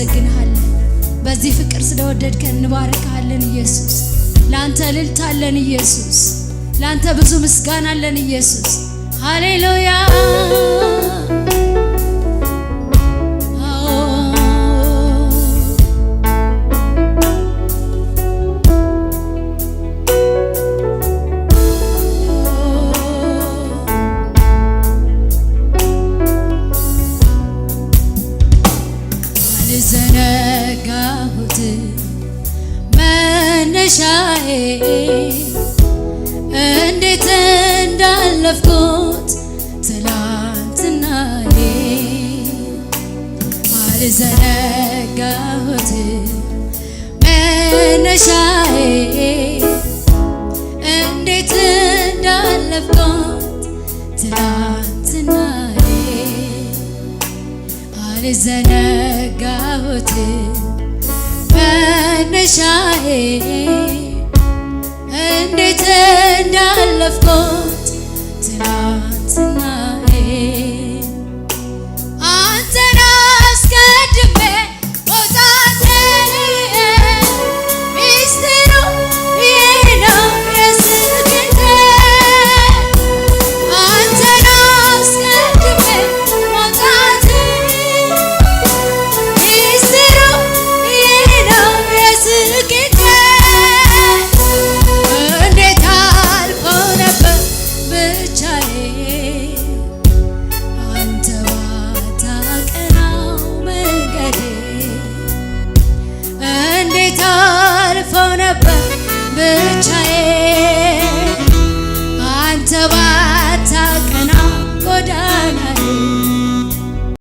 እናመሰግንሃለን። በዚህ ፍቅር ስለወደድከን እንባርክሃለን ኢየሱስ። ላንተ እልልታለን ኢየሱስ። ላንተ ብዙ ምስጋና አለን ኢየሱስ። ሃሌሉያ ዘነጋሁት መነሻዬ እንዴት እንዳለፍኩት ትላንትናዬ አልዘነጋሁት መነሻዬ እንዴት እንዳለፍኩት ትላንትናዬ አልዘነጋሁት መነሻዬ እንዴት እንዳለፍኩት ትናንትናዬ አንተን አስቀድሜ መውጣቴ ሚስጥሩ ይህ ነው የስኬቴ አንተን አስቀድሜ መውጣቴ ሚስጥሩ ይህ ነው የስኬቴ እንዴት አልፎ ነበር ብቻዬ አንተ ባታቀናው መንገዴ እንዴት አልፎ ነበር ብቻዬ አንተ ባታቀናው